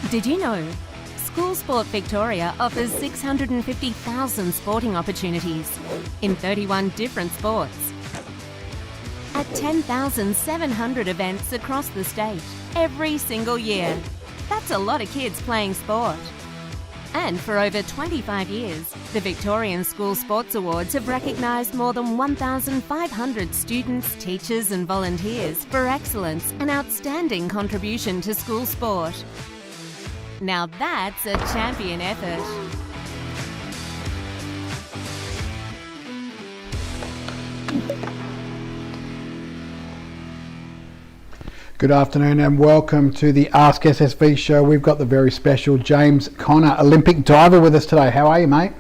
Did you know? School Sport Victoria offers 650,000 sporting opportunities in 31 different sports at 10,700 events across the state every single year. That's a lot of kids playing sport. And for over 25 years, the Victorian School Sports Awards have recognised more than 1,500 students, teachers and volunteers for excellence and outstanding contribution to school sport. Now that's a champion effort. Good afternoon and welcome to the Ask SSV show. We've got the very special James Connor, Olympic diver, with us today. How are you, mate?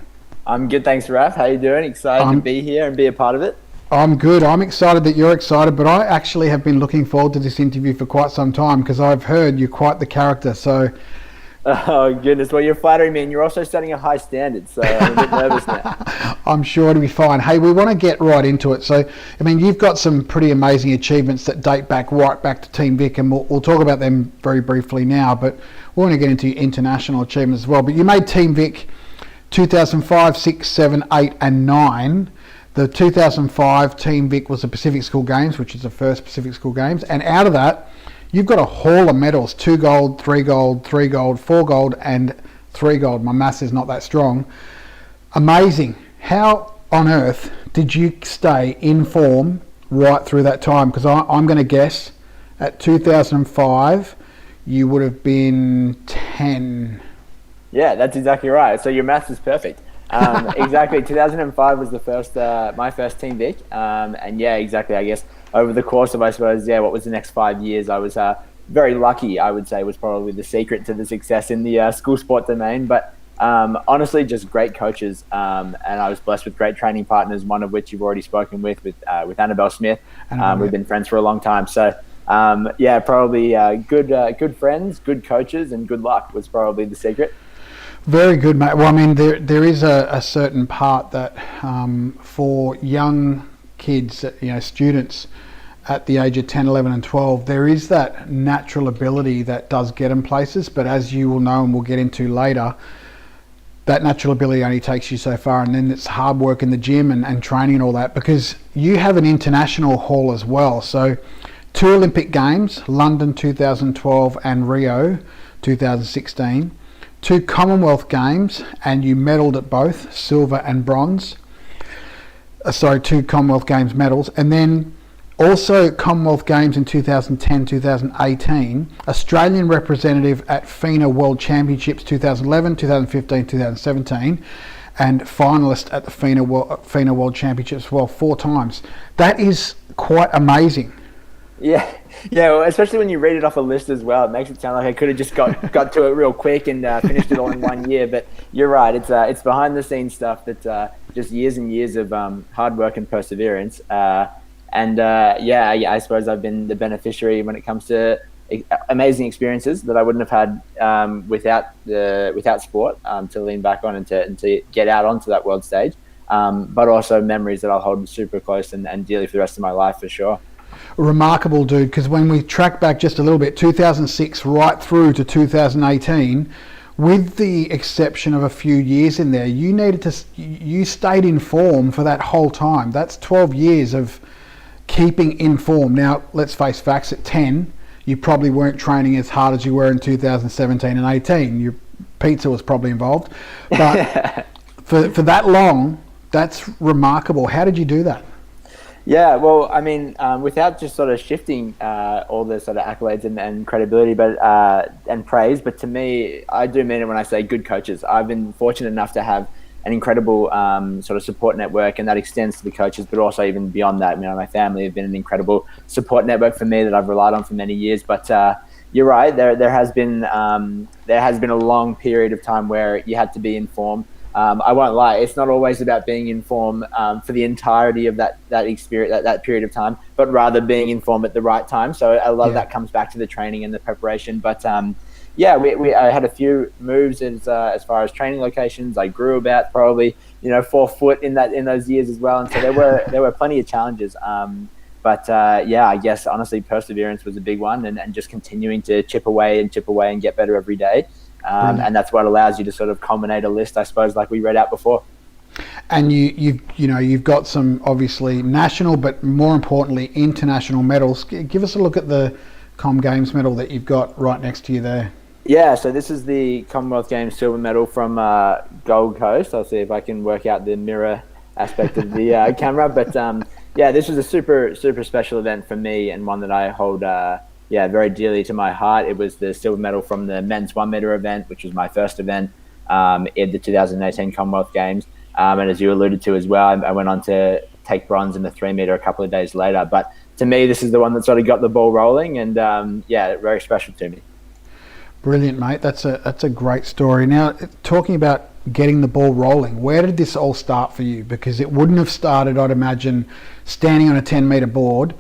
I'm good, thanks, Raf. How you doing? Excited to be here and be a part of it? I'm good. I'm excited that you're excited, but I actually have been looking forward to this interview for quite some time because I've heard you're quite the character. So, oh goodness, well, you're flattering me, and you're also setting a high standard, so I'm a bit nervous now. I'm sure it'll be fine. Hey, we want to get right into it. So, I mean, you've got some pretty amazing achievements that date right back to Team Vic, and we'll talk about them very briefly now, but we want to get into your international achievements as well. But you made Team Vic 2005, 6, 7, 8 and 9. The 2005 Team Vic was the Pacific School Games, which is the first Pacific School Games, and out of that, you've got a haul of medals: 2 gold, 3 gold, 3 gold, 4 gold, and 3 gold. My maths is not that strong. Amazing. How on earth did you stay in form right through that time? Because I'm going to guess at 2005, you would have been 10. Yeah, that's exactly right. So your maths is perfect. Exactly. 2005 was the first, my first Team Vic. And yeah, exactly. I guess over the course of, I suppose, what was the next 5 years, I was very lucky, I would say, was probably the secret to the success in the school sport domain. But honestly, just great coaches. And I was blessed with great training partners, one of which you've already spoken with Annabelle Smith. We've been friends for a long time. So yeah, probably good friends, good coaches, and good luck was probably the secret. Very good, mate. Well, I mean, there is a certain part that for young kids, students at the age of 10, 11 and 12, there is that natural ability that does get them places. But as you will know and we'll get into later, that natural ability only takes you so far, and then it's hard work in the gym and training and all that, because you have an international haul as well. So 2 Olympic Games, London 2012 and Rio 2016. 2 Commonwealth Games, and you medalled at both, silver and bronze. 2 Commonwealth Games medals. And then also Commonwealth Games in 2010, 2018, Australian representative at FINA World Championships 2011, 2015, 2017, and finalist at the FINA World Championships, 4 times. That is quite amazing. Yeah, well, especially when you read it off a list as well, it makes it sound like I could have just got to it real quick and finished it all in 1 year. But you're right, it's behind the scenes stuff that just years and years of hard work and perseverance. I suppose I've been the beneficiary when it comes to amazing experiences that I wouldn't have had without sport to lean back on and to get out onto that world stage. But also memories that I'll hold super close and dearly for the rest of my life, for sure. Remarkable, dude, because when we track back just a little bit, 2006 right through to 2018, with the exception of a few years in there, you stayed in form for that whole time. That's 12 years of keeping in form. Now, let's face facts, at 10, you probably weren't training as hard as you were in 2017 and 18. Your pizza was probably involved. But for that long, that's remarkable. How did you do that? Yeah, well, I mean, without just sort of shifting all the sort of accolades and credibility, and praise, but to me, I do mean it when I say good coaches. I've been fortunate enough to have an incredible sort of support network, and that extends to the coaches, but also even beyond that. My family have been an incredible support network for me that I've relied on for many years. But you're right, there has been a long period of time where you had to be in form. I won't lie, it's not always about being in form for the entirety of that experience, that period of time, but rather being in form at the right time. So a lot of that comes back to the training and the preparation. But I had a few moves as far as training locations. I grew about probably 4 foot in those years as well, and so there were plenty of challenges. I guess honestly perseverance was a big one, and just continuing to chip away and get better every day. And that's what allows you to sort of culminate a list, I suppose, like we read out before. And you've got some obviously national, but more importantly international medals. Give us a look at the Com Games medal that you've got right next to you there. Yeah, so this is the Commonwealth Games silver medal from Gold Coast. I'll see if I can work out the mirror aspect of the camera. But yeah, this was a super special event for me, and one that I hold very dearly to my heart. It was the silver medal from the men's 1 meter event, which was my first event in the 2018 Commonwealth Games. And as you alluded to as well, I went on to take bronze in the 3 meter a couple of days later. But to me, this is the one that sort of got the ball rolling, and very special to me. Brilliant, mate. That's a great story. Now, talking about getting the ball rolling, where did this all start for you? Because it wouldn't have started, I'd imagine, standing on a 10-metre board.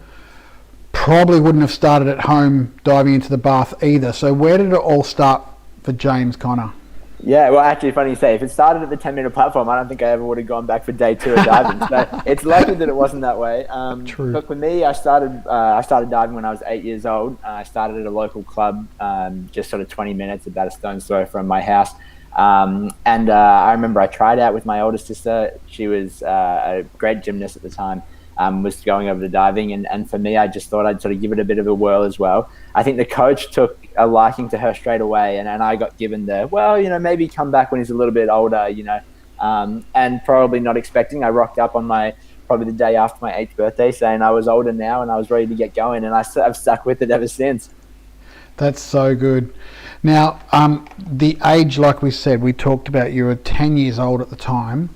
Probably wouldn't have started at home diving into the bath either. So where did it all start for James Conner? Yeah, well, actually, funny you say, if it started at the 10-metre platform, I don't think I ever would have gone back for day 2 of diving. So it's lucky that it wasn't that way. True. But for me, I started diving when I was 8 years old. I started at a local club, just sort of 20 minutes, about a stone's throw from my house. I remember I tried out with my older sister. She was a great gymnast at the time. Was going over to diving, and for me, I just thought I'd sort of give it a bit of a whirl as well. I think the coach took a liking to her straight away, and I got given maybe come back when he's a little bit older, and probably not expecting. I rocked up on probably the day after my 8th birthday saying I was older now and I was ready to get going, and I've stuck with it ever since. That's so good. Now, the age, like we said, we talked about you were 10 years old at the time.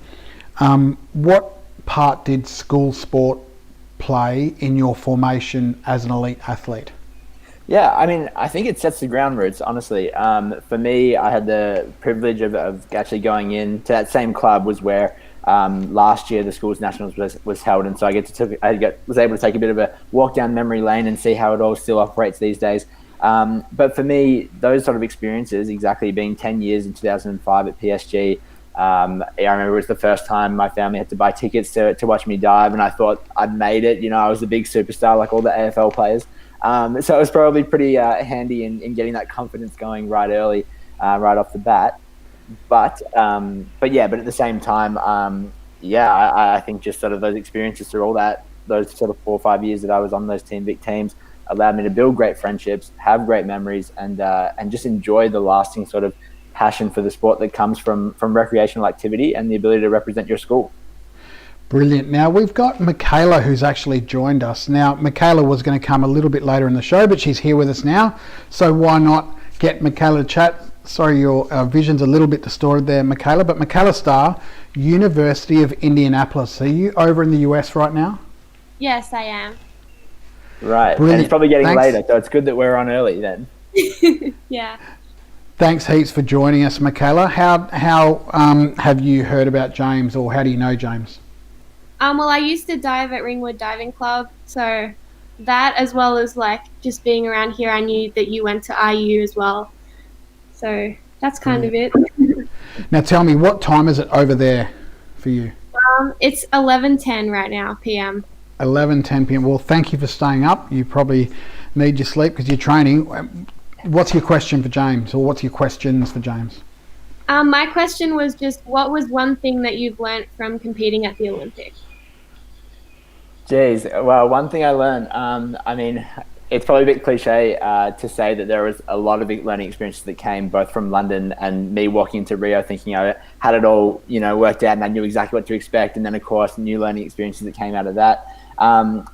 What part did school sport play in your formation as an elite athlete? Yeah, I mean, I think it sets the ground roots, honestly. For me, I had the privilege of actually going into that same club was where last year the school's nationals was held, and so I was able to take a bit of a walk down memory lane and see how it all still operates these days. But for me, those sort of experiences, exactly being 10 years in 2005 at PSG, I remember it was the first time my family had to buy tickets to watch me dive, and I thought I'd made it. I was a big superstar like all the AFL players. So it was probably pretty handy in getting that confidence going right early, right off the bat. But at the same time, I think just sort of those experiences through all those sort of 4 or 5 years that I was on those Team Vic teams allowed me to build great friendships, have great memories, and just enjoy the lasting sort of passion for the sport that comes from recreational activity and the ability to represent your school. Brilliant. Now we've got Michaela who's actually joined us. Now Michaela was going to come a little bit later in the show, but she's here with us now. So why not get Michaela Chat? Sorry, your vision's a little bit distorted there, Michaela. But Michaela Starr, University of Indianapolis. Are you over in the US right now? Yes, I am. Right. Brilliant. And it's probably getting Thanks. later, so it's good that we're on early then. Yeah. Thanks heaps for joining us, Michaela. How have you heard about James, or how do you know James? Well, I used to dive at Ringwood Diving Club, so that, as well as just being around here, I knew that you went to IU as well. So that's kind of it. Now tell me, what time is it over there for you? It's 11:10 right now, PM. 11:10 p.m. Well, thank you for staying up. You probably need your sleep because you're training. What's your question for James, or what's your questions for James? My question was just, what was one thing that you've learnt from competing at the Olympics? Geez, well, one thing I learned, I mean, it's probably a bit cliche to say that there was a lot of learning experiences that came both from London and me walking into Rio thinking I had it all, worked out and I knew exactly what to expect. And then, of course, new learning experiences that came out of that.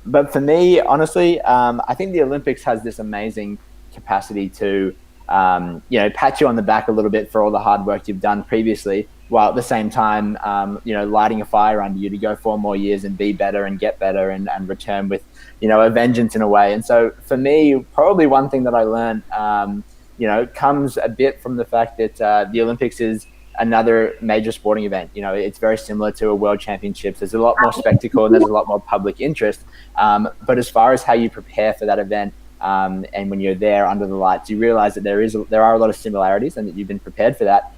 But for me, honestly, I think the Olympics has this amazing capacity to, pat you on the back a little bit for all the hard work you've done previously, while at the same time, lighting a fire under you to go 4 more years and be better and get better and return with, a vengeance in a way. And so for me, probably one thing that I learned, comes a bit from the fact that the Olympics is another major sporting event. It's very similar to a world championships. There's a lot more spectacle and there's a lot more public interest. But as far as how you prepare for that event, and when you're there under the lights, you realize that there are a lot of similarities and that you've been prepared for that.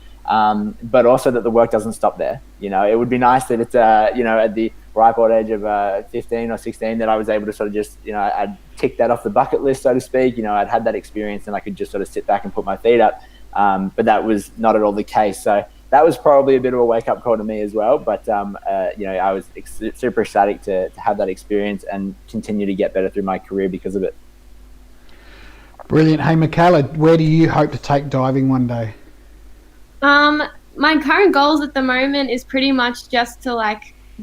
But also that the work doesn't stop there. It would be nice that it's, at the ripe old age of 15 or 16 that I was able to sort of just, I'd tick that off the bucket list, so to speak. I'd had that experience and I could just sort of sit back and put my feet up. but that was not at all the case. So that was probably a bit of a wake-up call to me as well. But I was super ecstatic to have that experience and continue to get better through my career because of it. Brilliant. Hey, Michaela, where do you hope to take diving one day? My current goals at the moment is pretty much just to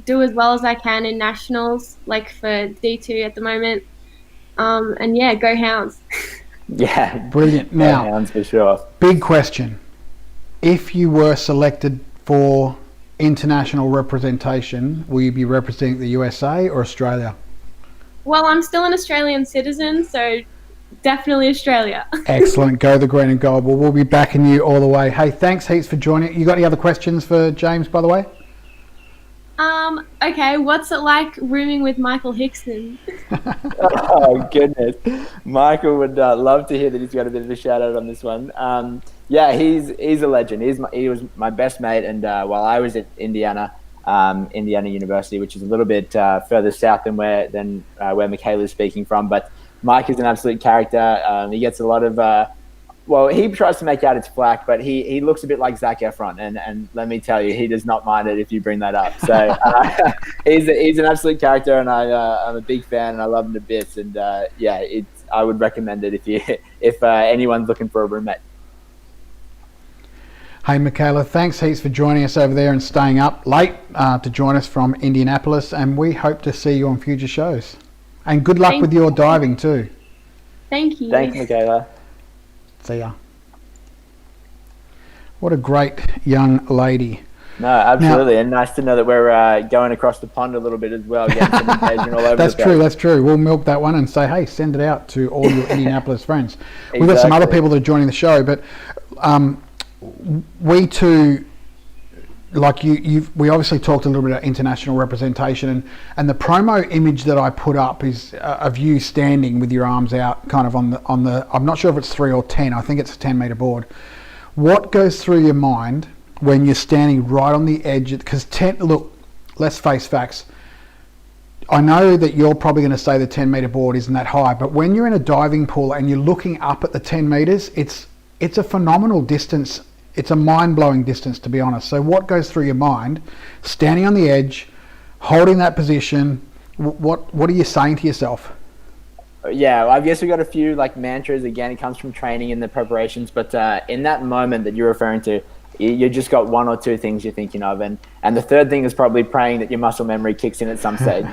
do as well as I can in nationals, for D2 at the moment. And yeah, go Hounds. Yeah, brilliant. Now, Hounds for sure. Big question: if you were selected for international representation, will you be representing the USA or Australia? Well, I'm still an Australian citizen, so definitely Australia. Excellent. Go the green and gold. Well, we'll be backing you all the way. Hey, thanks heaps for joining. You got any other questions for James, by the way? Okay, what's it like rooming with Michael Hickson? Oh, goodness. Michael would love to hear that he's got a bit of a shout out on this one. Yeah, he's a legend. He was my best mate, and while I was at Indiana University, which is a little bit further south than where Michaela's speaking from, but Mike is an absolute character. He gets a lot of he tries to make out it's flack, but he looks a bit like Zac Efron, and let me tell you, he does not mind it if you bring that up. So he's an absolute character, and I'm a big fan, and I love him to bits. And I would recommend it if anyone's looking for a roommate. Hey, Michaela, thanks heaps for joining us over there and staying up late to join us from Indianapolis, and we hope to see you on future shows. And good luck with your diving too. Thank you. Thanks, Michaela. See ya. What a great young lady. No, absolutely. And nice to know that we're going across the pond a little bit as well, getting some engagement all over That's the place. That's true. We'll milk that one and say, hey, send it out to all your Indianapolis friends. We've got some other people that are joining the show, but we too, we obviously talked a little bit about international representation, and the promo image that I put up is of you standing with your arms out, kind of on the. I'm not sure if it's 3 or 10. I think it's a 10-meter board. What goes through your mind when you're standing right on the edge? Because look, let's face facts. I know that you're probably going to say the 10-meter board isn't that high, but when you're in a diving pool and you're looking up at the 10 meters, it's a phenomenal distance. It's a mind-blowing distance, to be honest. So what goes through your mind, standing on the edge, holding that position? What are you saying to yourself? Yeah, I guess we got a few mantras. Again, it comes from training and the preparations. But in that moment that you're referring to, you just got one or two things you're thinking of, and the third thing is probably praying that your muscle memory kicks in at some stage.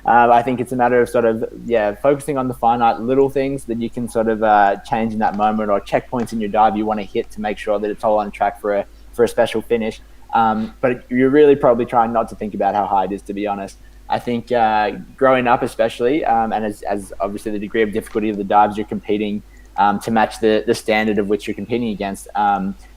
I think it's a matter of focusing on the finite little things that you can change in that moment, or checkpoints in your dive you want to hit to make sure that it's all on track for a special finish. But you're really probably trying not to think about how high it is, to be honest. I think growing up especially, and as obviously the degree of difficulty of the dives you're competing to match the standard of which you're competing against,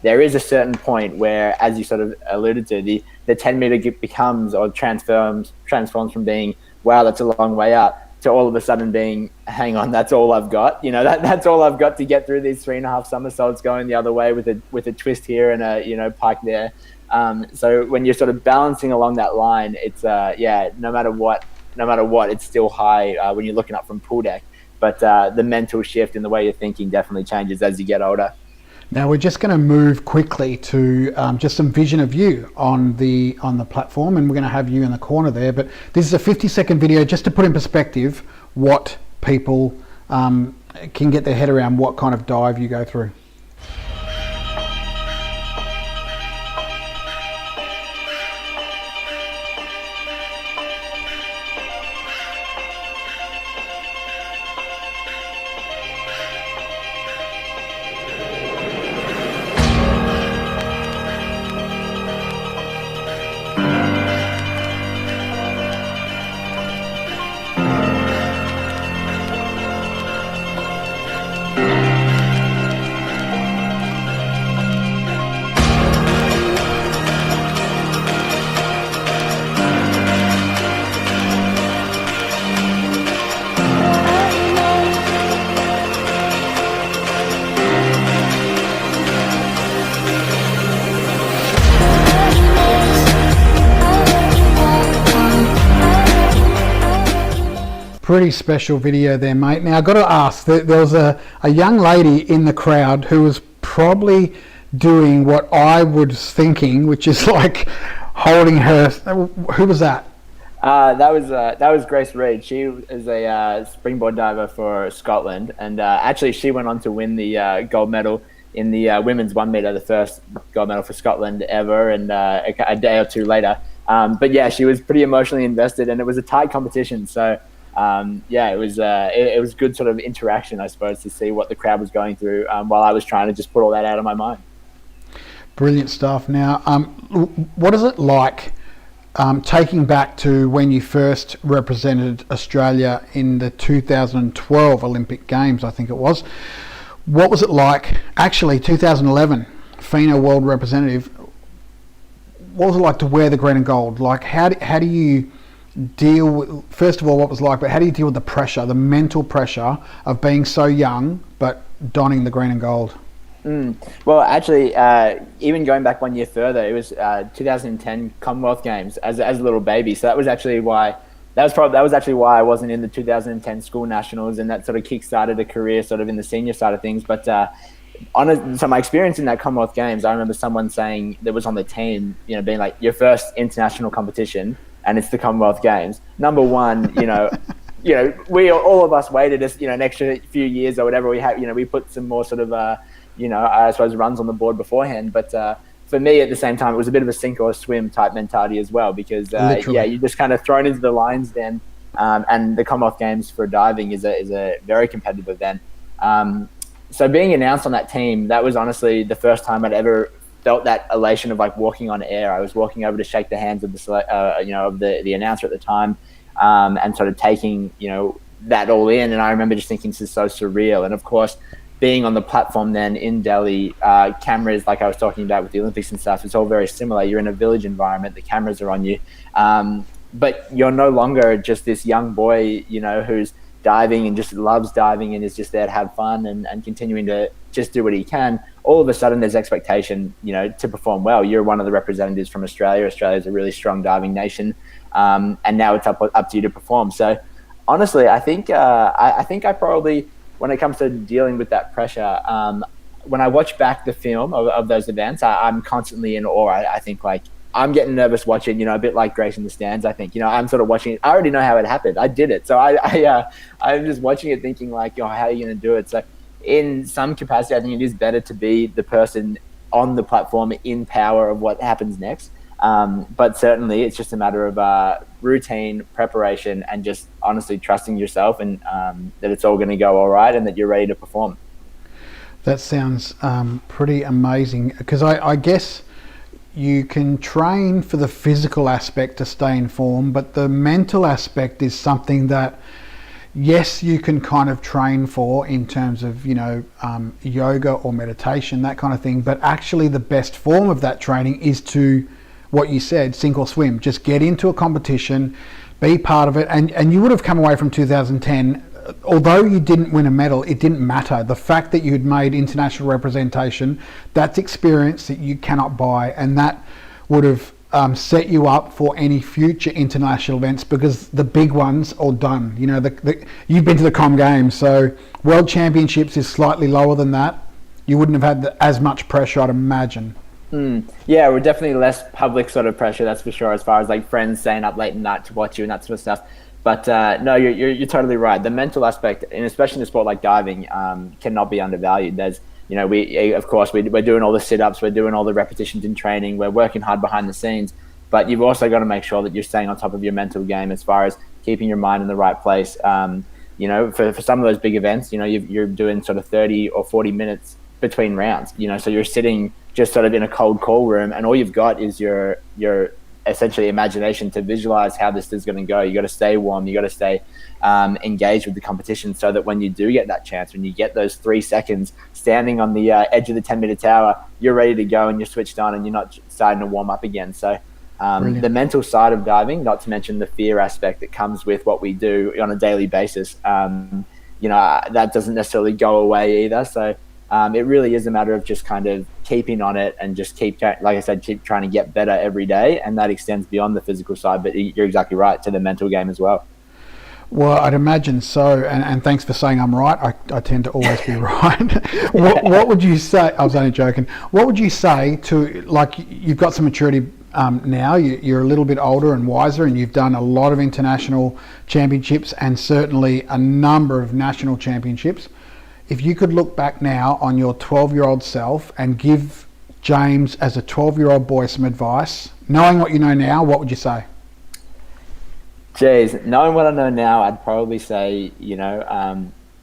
there is a certain point where, as you sort of alluded to, the 10 meter becomes or transforms from being, wow, that's a long way up, to all of a sudden being, hang on, that's all I've got. That's all I've got to get through these 3.5 somersaults going the other way with a twist here and a pike there. So when you're sort of balancing along that line, it's no matter what, it's still high when you're looking up from pool deck. But the mental shift in the way you're thinking definitely changes as you get older. Now we're just going to move quickly to just some vision of you on the platform, and we're going to have you in the corner there. But this is a 50-second video just to put in perspective what people can get their head around, what kind of dive you go through. Pretty special video there, mate. Now, I've got to ask, there was a young lady in the crowd who was probably doing what I was thinking, which is like holding her. Who was that? That was Grace Reid. She is a springboard diver for Scotland, and actually she went on to win the gold medal in the women's 1 meter, the first gold medal for Scotland ever, and a day or two later. But yeah, she was pretty emotionally invested, and it was a tight competition. So yeah, it was good sort of interaction, I suppose, to see what the crowd was going through while I was trying to just put all that out of my mind. Brilliant stuff. Now, what is it like taking back to when you first represented Australia in the 2012 Olympic Games, I think it was? What was it like, actually 2011, FINA World Representative, what was it like to wear the green and gold? Like, how do you deal with, first of all, what was it like, but how do you deal with the pressure, the mental pressure of being so young but donning the green and gold? Well, actually, even going back 1 year further, it was 2010 Commonwealth Games as a little baby. So that was actually why I wasn't in the 2010 school nationals, and that sort of kick-started a career sort of in the senior side of things. But so my experience in that Commonwealth Games, I remember someone saying that was on the team, being like, your first international competition, and it's the Commonwealth Games. Number one, we all of us waited an extra few years or whatever we had. We put some more sort of I suppose runs on the board beforehand. But for me, at the same time, it was a bit of a sink or swim type mentality as well, because you're just kind of thrown into the lion's den. And the Commonwealth Games for diving is a very competitive event. So being announced on that team, that was honestly the first time I'd ever felt that elation of like walking on air. I was walking over to shake the hands of the announcer at the time, and sort of taking that all in. And I remember just thinking, this is so surreal. And of course, being on the platform then in Delhi, cameras, like I was talking about with the Olympics and stuff, it's all very similar. You're in a village environment, the cameras are on you. But you're no longer just this young boy, who's diving and just loves diving and is just there to have fun and continuing to just do what he can. All of a sudden there's expectation, to perform well. You're one of the representatives from Australia. Australia is a really strong diving nation. And now it's up to you to perform. So honestly, I think I probably, when it comes to dealing with that pressure, when I watch back the film of those events, I'm constantly in awe. I think like I'm getting nervous watching, a bit like Grace in the stands. I think, I'm sort of watching it. I already know how it happened. I did it. So I'm just watching it thinking like, how are you going to do it? So in some capacity, I think it is better to be the person on the platform in power of what happens next. But certainly it's just a matter of routine, preparation, and just honestly trusting yourself and that it's all going to go all right and that you're ready to perform. That sounds pretty amazing, because I guess you can train for the physical aspect to stay in form, but the mental aspect is something that, yes, you can kind of train for in terms of, yoga or meditation, that kind of thing. But actually the best form of that training is to, what you said, sink or swim. Just get into a competition, be part of it. And you would have come away from 2010, although you didn't win a medal, it didn't matter. The fact that you had made international representation, that's experience that you cannot buy, and that would have set you up for any future international events, because the big ones are done. You've been to the Com Games, so World Championships is slightly lower than that. You wouldn't have had as much pressure, I'd imagine. Yeah, we're definitely less public sort of pressure, that's for sure, as far as like friends staying up late at night to watch you and that sort of stuff. But no, you're totally right. The mental aspect, and especially in a sport like diving, cannot be undervalued. There's, we're doing all the sit-ups, we're doing all the repetitions in training, we're working hard behind the scenes, but you've also got to make sure that you're staying on top of your mental game as far as keeping your mind in the right place. For some of those big events, you're doing sort of 30 or 40 minutes between rounds, so you're sitting just sort of in a cold call room, and all you've got is your essentially imagination to visualize how this is going to go. You got to stay warm, you got to stay engaged with the competition, so that when you do get that chance, when you get those 3 seconds standing on the edge of the 10-meter tower, you're ready to go and you're switched on and you're not starting to warm up again. So the mental side of diving, not to mention the fear aspect that comes with what we do on a daily basis, that doesn't necessarily go away either. So it really is a matter of just kind of keeping on it and just keep trying to get better every day, and that extends beyond the physical side. But you're exactly right, to the mental game as well. Well, I'd imagine so, and thanks for saying I'm right. I tend to always be right. What would you say? I was only joking. What would you say to, like, you've got some maturity now, you're a little bit older and wiser, and you've done a lot of international championships and certainly a number of national championships. If you could look back now on your 12-year-old self and give James as a 12-year-old boy some advice, knowing what you know now, what would you say? Geez, knowing what I know now, I'd probably say,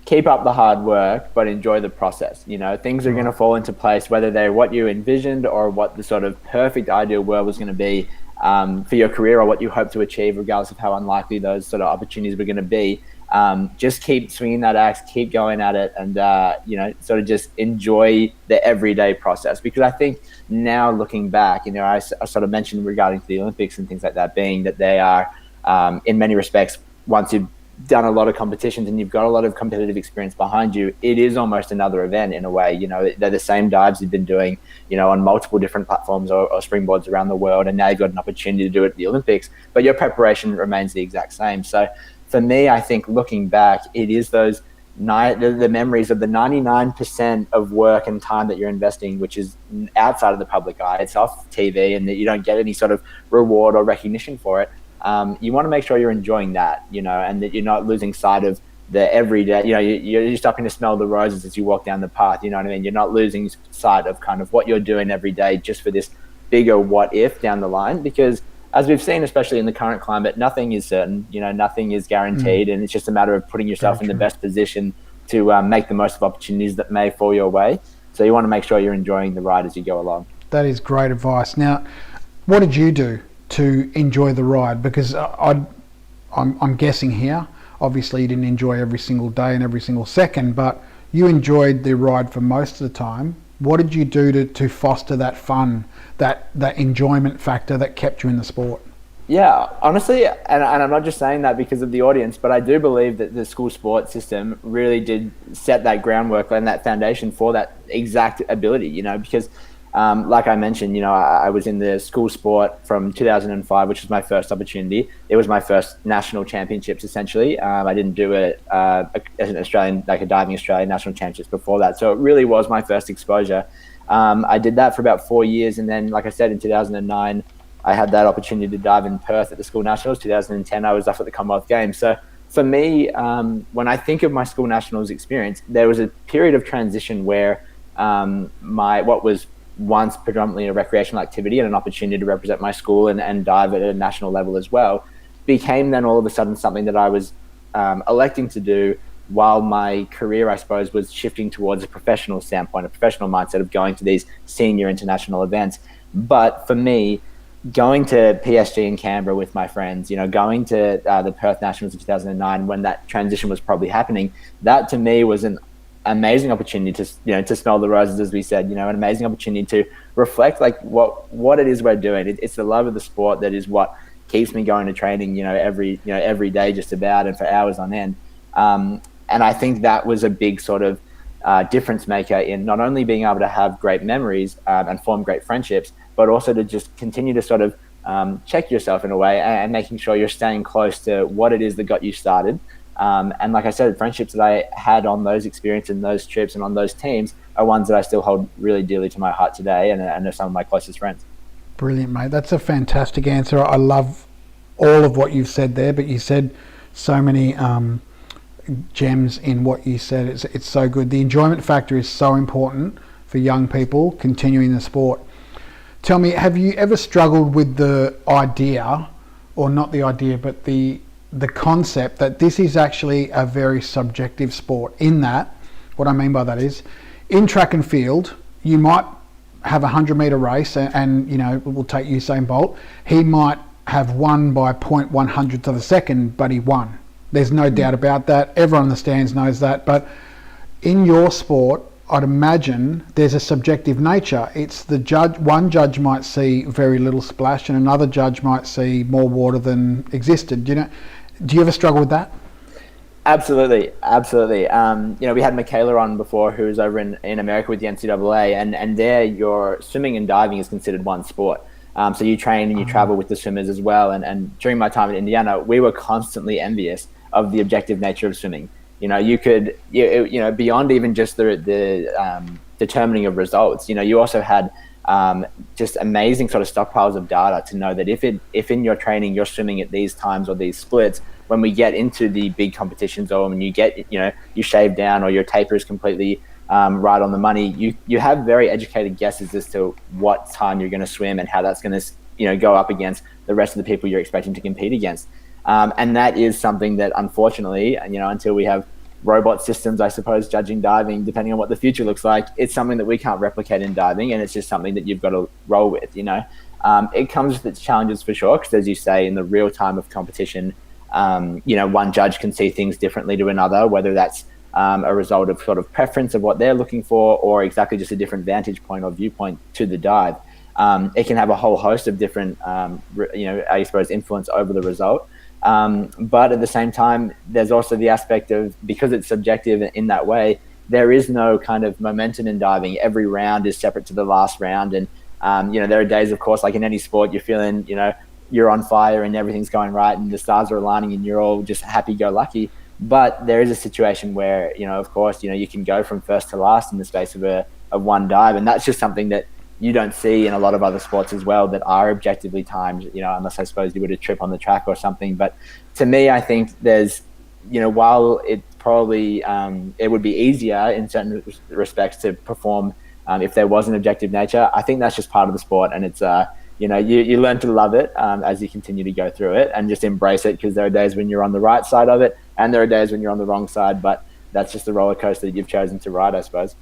keep up the hard work, but enjoy the process. Things are going to fall into place, whether they're what you envisioned or what the sort of perfect ideal world was going to be for your career, or what you hope to achieve, regardless of how unlikely those sort of opportunities were going to be. Just keep swinging that axe, keep going at it, and sort of just enjoy the everyday process. Because I think now, looking back, I sort of mentioned regarding the Olympics and things like that, being that they are, in many respects, once you've done a lot of competitions and you've got a lot of competitive experience behind you, it is almost another event in a way. They're the same dives you've been doing, on multiple different platforms or springboards around the world, and now you've got an opportunity to do it at the Olympics, but your preparation remains the exact same. So for me, I think looking back, it is those the memories of the 99% of work and time that you're investing, which is outside of the public eye. It's off TV, and that you don't get any sort of reward or recognition for it. You want to make sure you're enjoying that, and that you're not losing sight of the everyday. You're stopping to smell the roses as you walk down the path. You know what I mean? You're not losing sight of kind of what you're doing every day just for this bigger what if down the line, because as we've seen, especially in the current climate, nothing is certain, nothing is guaranteed. And it's just a matter of putting yourself in the best position to make the most of opportunities that may fall your way. So you want to make sure you're enjoying the ride as you go along. That is great advice. Now, what did you do to enjoy the ride? Because I'm guessing here, obviously you didn't enjoy every single day and every single second, but you enjoyed the ride for most of the time. What did you do to foster that fun, that enjoyment factor that kept you in the sport? Yeah, honestly, and I'm not just saying that because of the audience, but I do believe that the school sports system really did set that groundwork and that foundation for that exact ability, because like I mentioned, I was in the school sport from 2005, which was my first opportunity. It was my first national championships, essentially. I didn't do it as an Australian, like a diving Australian national championships before that. So it really was my first exposure. I did that for about 4 years. And then, like I said, in 2009, I had that opportunity to dive in Perth at the school nationals. 2010, I was off at the Commonwealth Games. So for me, when I think of my school nationals experience, there was a period of transition where what was once predominantly a recreational activity and an opportunity to represent my school and dive at a national level as well, became then all of a sudden something that I was electing to do while my career, I suppose, was shifting towards a professional standpoint, a professional mindset of going to these senior international events. But for me, going to PSG in Canberra with my friends, going to the Perth Nationals in 2009, when that transition was probably happening, that to me was an amazing opportunity to to smell the roses, as we said, an amazing opportunity to reflect like what it is we're doing. It's the love of the sport that is what keeps me going to training every day just about, and for hours on end. And I think that was a big sort of difference maker in not only being able to have great memories and form great friendships, but also to just continue to sort of check yourself in a way and making sure you're staying close to what it is that got you started. And like I said, friendships that I had on those experiences and those trips and on those teams are ones that I still hold really dearly to my heart today, and are some of my closest friends. Brilliant, mate. That's a fantastic answer. I love all of what you've said there, but you said so many gems in what you said. It's so good. The enjoyment factor is so important for young people continuing the sport. Tell me, have you ever struggled with the idea, or not the idea, but the concept that this is actually a very subjective sport? In that, what I mean by that is, in track and field, you might have a 100-meter race and we'll take Usain Bolt. He might have won by 0.100th of a second, but he won. There's no doubt about that. Everyone in the stands knows that. But in your sport, I'd imagine there's a subjective nature. It's the judge. One judge might see very little splash, and another judge might see more water than existed. Do you ever struggle with that? Absolutely. We had Michaela on before, who was over in America with the NCAA, and there your swimming and diving is considered one sport. So you train and you travel with the swimmers as well. And during my time in Indiana, we were constantly envious of the objective nature of swimming. You could, beyond even just the determining of results, you also had just amazing sort of stockpiles of data to know that if in your training you're swimming at these times or these splits, when we get into the big competitions, or when you get, you shave down or your taper is completely right on the money, you have very educated guesses as to what time you're going to swim and how that's going to go up against the rest of the people you're expecting to compete against. And that is something that, unfortunately, until we have robot systems, I suppose, judging diving, depending on what the future looks like, it's something that we can't replicate in diving, and it's just something that you've got to roll with. It comes with its challenges for sure, because as you say, in the real time of competition, one judge can see things differently to another, whether that's a result of sort of preference of what they're looking for, or exactly just a different vantage point or viewpoint to the dive. It can have a whole host of different, I suppose, influence over the result. But at the same time, there's also the aspect of, because it's subjective in that way, there is no kind of momentum in diving. Every round is separate to the last round. And, there are days, of course, like in any sport, you're feeling, you're on fire and everything's going right and the stars are aligning and you're all just happy-go-lucky. But there is a situation where, of course, you can go from first to last in the space of one dive. And that's just something that you don't see in a lot of other sports as well that are objectively timed, unless I suppose you were to trip on the track or something. But to me, I think there's, while it probably, it would be easier in certain respects to perform if there was an objective nature, I think that's just part of the sport. And it's, you learn to love it as you continue to go through it, and just embrace it, because there are days when you're on the right side of it and there are days when you're on the wrong side. But that's just the roller coaster that you've chosen to ride, I suppose.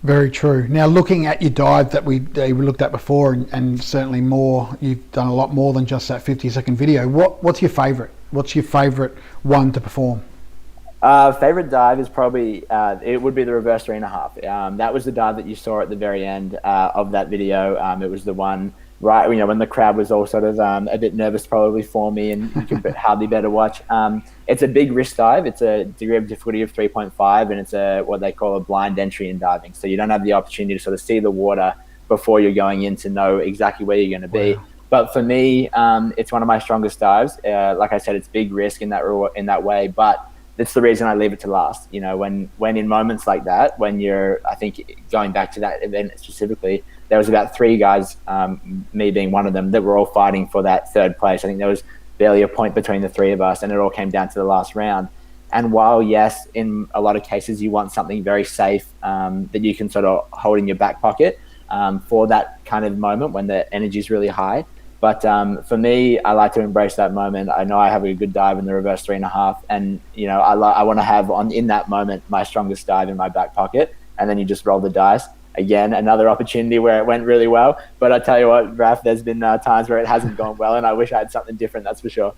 Very true. Now, looking at your dive that we looked at before, and certainly more, you've done a lot more than just that 50-second video. What's your favourite? What's your favourite one to perform? Favorite dive is probably, it would be the reverse 3.5. That was the dive that you saw at the very end of that video. It was the one, right, when the crowd was all sort of a bit nervous probably for me, and you could hardly bear to watch. It's a big risk dive. It's a degree of difficulty of 3.5, and it's what they call a blind entry in diving. So you don't have the opportunity to sort of see the water before you're going in to know exactly where you're going to be. Wow. But for me, it's one of my strongest dives. Like I said, it's big risk in that way, but that's the reason I leave it to last. When in moments like that, when you're, I think, going back to that event specifically, there was about 3 guys, me being one of them, that were all fighting for that third place. I think there was barely a point between the 3 of us, and it all came down to the last round. And while, yes, in a lot of cases you want something very safe that you can sort of hold in your back pocket for that kind of moment when the energy is really high. But for me, I like to embrace that moment. I know I have a good dive in the reverse 3.5, and I want to have in that moment my strongest dive in my back pocket, and then you just roll the dice. Again, another opportunity where it went really well. But I tell you what, Raf, there's been times where it hasn't gone well, and I wish I had something different. That's for sure.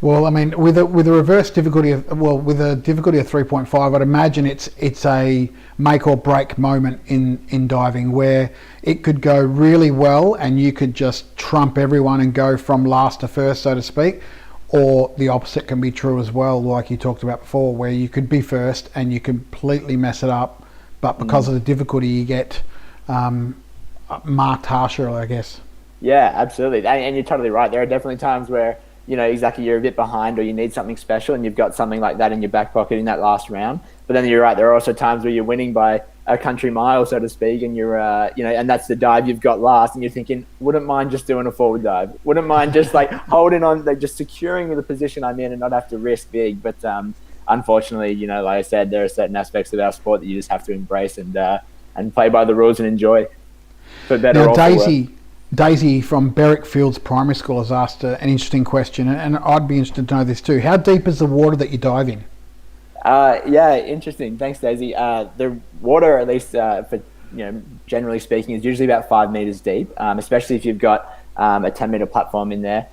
Well, I mean, with a reverse difficulty with a difficulty of 3.5, I'd imagine it's a make or break moment in diving, where it could go really well and you could just trump everyone and go from last to first, so to speak, or the opposite can be true as well, like you talked about before, where you could be first and you completely mess it up, but because of the difficulty you get marked harsher, I guess. Yeah, absolutely, and you're totally right. There are definitely times where exactly, you're a bit behind, or you need something special, and you've got something like that in your back pocket in that last round. But then you're right, there are also times where you're winning by a country mile, so to speak, and you're, and that's the dive you've got last, and you're thinking, wouldn't mind just doing a forward dive. Wouldn't mind just like holding on, like just securing the position I'm in and not have to risk big. But unfortunately, like I said, there are certain aspects of our sport that you just have to embrace and play by the rules and enjoy. For better or for worse. Daisy from Berwick Fields Primary School has asked an interesting question, and I'd be interested to know this too. How deep is the water that you dive in? Yeah, interesting. Thanks, Daisy. The water, at least for generally speaking, is usually about 5 meters deep. Especially if you've got a 10-meter platform in there,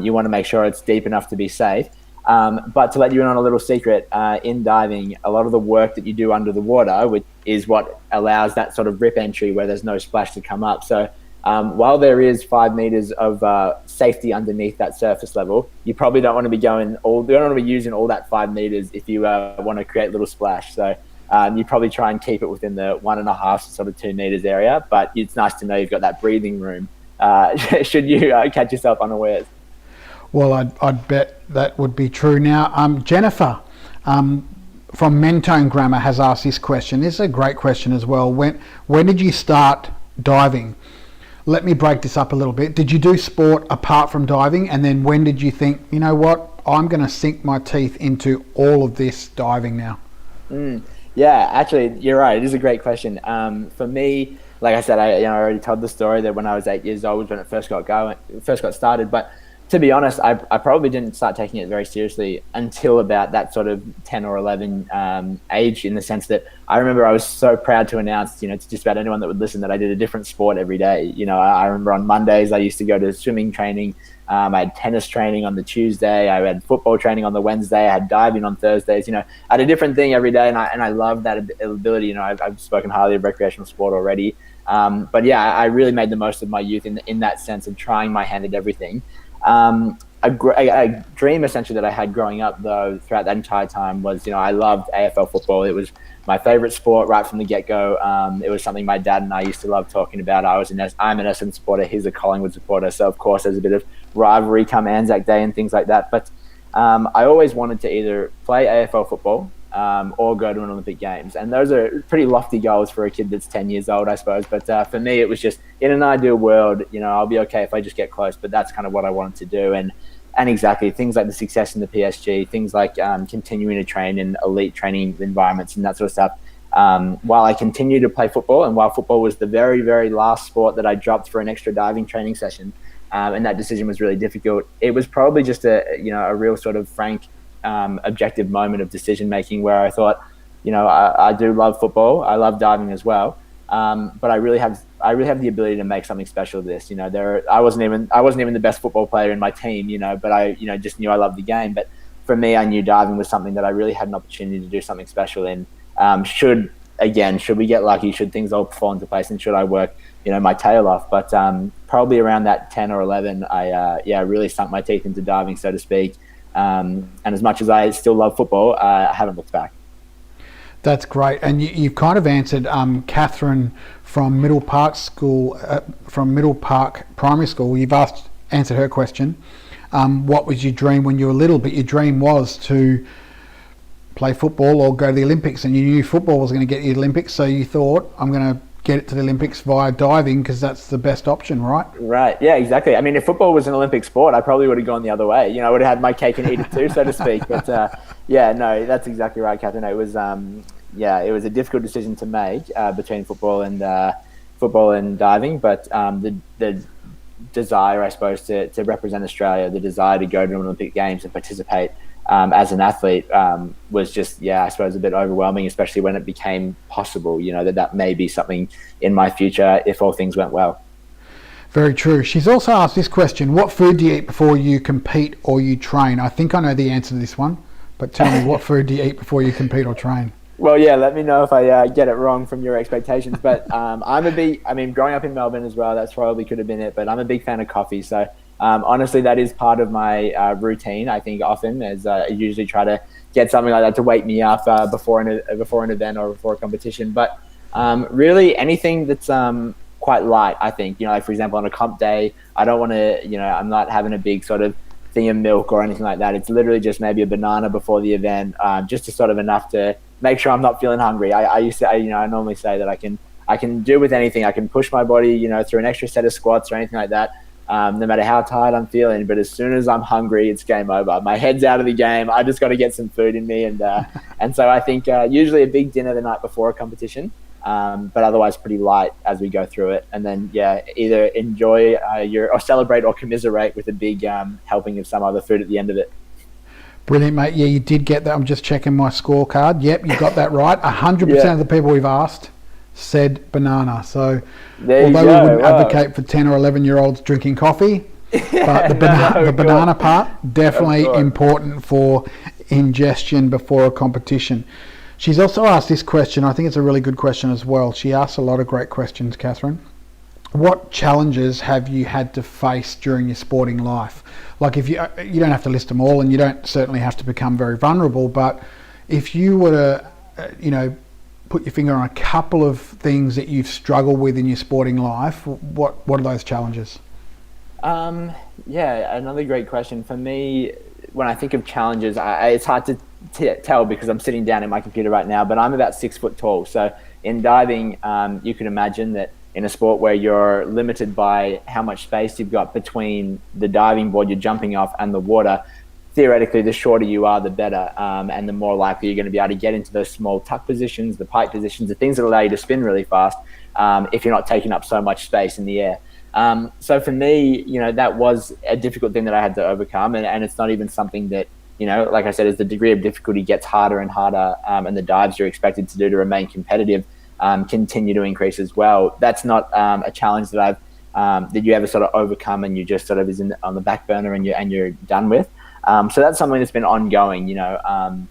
you want to make sure it's deep enough to be safe. But to let you in on a little secret, in diving, a lot of the work that you do under the water, which is what allows that sort of rip entry where there's no splash to come up. So while there is 5 meters of safety underneath that surface level, you probably don't want to be using all that 5 meters if you want to create a little splash. So you probably try and keep it within the 1.5 to sort of 2 meters area. But it's nice to know you've got that breathing room should you catch yourself unawares. Well, I'd bet that would be true. Now, Jennifer from Mentone Grammar has asked this question. This is a great question as well. When did you start diving? Let me break this up a little bit. Did you do sport apart from diving? And then when did you think, you know what, I'm going to sink my teeth into all of this diving now? Yeah, actually, you're right. It is a great question. For me, like I said, I already told the story that when I was 8 years old was when it first got started. But to be honest, I probably didn't start taking it very seriously until about that sort of 10 or 11 age, in the sense that I remember I was so proud to announce, to just about anyone that would listen, that I did a different sport every day. I remember on Mondays I used to go to swimming training. I had tennis training on the Tuesday. I had football training on the Wednesday. I had diving on Thursdays. I had a different thing every day, and I love that ability. I've spoken highly of recreational sport already. But yeah, I really made the most of my youth in that sense of trying my hand at everything. A dream essentially that I had growing up, though, throughout that entire time was, I loved AFL football. It was my favorite sport right from the get-go. It was something my dad and I used to love talking about. I'm an Essendon supporter. He's a Collingwood supporter. So, of course, there's a bit of rivalry come Anzac Day and things like that. But I always wanted to either play AFL football or go to an Olympic Games. And those are pretty lofty goals for a kid that's 10 years old, I suppose. But for me, it was just, in an ideal world, I'll be okay if I just get close. But that's kind of what I wanted to do. And exactly, things like the success in the PSG, things like continuing to train in elite training environments and that sort of stuff. While I continued to play football, and while football was the very, very last sport that I dropped for an extra diving training session, and that decision was really difficult, it was probably just a real sort of frank, objective moment of decision making where I thought, I do love football, I love diving as well, but I really have the ability to make something special of this. I wasn't even the best football player in my team, but I just knew I loved the game. But for me, I knew diving was something that I really had an opportunity to do something special in. Should we get lucky, should things all fall into place, and should I work my tail off. But probably around that 10 or 11, I really sunk my teeth into diving, so to speak. And as much as I still love football, I haven't looked back. That's great. And you've kind of answered Catherine from Middle Park Primary School. You've answered her question. What was your dream when you were little? But your dream was to play football or go to the Olympics, and you knew football was going to get you to the Olympics, so you thought, I'm going to get it to the Olympics via diving because that's the best option, right? Right, yeah, exactly. I mean, if football was an Olympic sport, I probably would have gone the other way. I would have had my cake and eat it too, so to speak. But yeah, no, that's exactly right, Catherine. It was it was a difficult decision to make between football and diving, but the desire, I suppose, to represent Australia, the desire to go to Olympic Games and participate as an athlete was just, I suppose, a bit overwhelming, especially when it became possible, that may be something in my future if all things went well. Very true. She's also asked this question: what food do you eat before you compete or you train? I think I know the answer to this one, but tell me, what food do you eat before you compete or train? Well, yeah, let me know if I get it wrong from your expectations. But growing up in Melbourne as well, that's probably could have been it, but I'm a big fan of coffee. So honestly, that is part of my routine. I think often as I usually try to get something like that to wake me up before an event or before a competition. But really anything that's quite light, I think. Like for example, on a comp day, I don't want to, I'm not having a big sort of thing of milk or anything like that. It's literally just maybe a banana before the event, just to sort of enough to make sure I'm not feeling hungry. I normally say that I can do with anything. I can push my body, through an extra set of squats or anything like that. No matter how tired I'm feeling, but as soon as I'm hungry, it's game over. My head's out of the game. I just got to get some food in me, and so I think usually a big dinner the night before a competition, but otherwise pretty light as we go through it, and then either enjoy or celebrate or commiserate with a big helping of some other food at the end of it. Brilliant, mate. Yeah, you did get that. I'm just checking my scorecard. Yep, you got that right. 100% of the people we've asked said banana. So although we wouldn't advocate for 10 or 11-year-olds drinking coffee, but the banana part, definitely important for ingestion before a competition. She's also asked this question. I think it's a really good question as well. She asks a lot of great questions, Catherine. What challenges have you had to face during your sporting life? Like, if you don't have to list them all, and you don't certainly have to become very vulnerable, but if you were to, put your finger on a couple of things that you've struggled with in your sporting life, what are those challenges? Yeah, another great question. For me, when I think of challenges, it's hard to tell because I'm sitting down at my computer right now, but I'm about 6 foot tall. So in diving, you can imagine that in a sport where you're limited by how much space you've got between the diving board you're jumping off and the water, theoretically, the shorter you are, the better, and the more likely you're going to be able to get into those small tuck positions, the pike positions, the things that allow you to spin really fast if you're not taking up so much space in the air. So for me, that was a difficult thing that I had to overcome, and it's not even something that, like I said, as the degree of difficulty gets harder and harder, and the dives you're expected to do to remain competitive continue to increase as well. That's not a challenge that that you ever sort of overcome and you just sort of is on the back burner and you're done with. So that's something that's been ongoing, and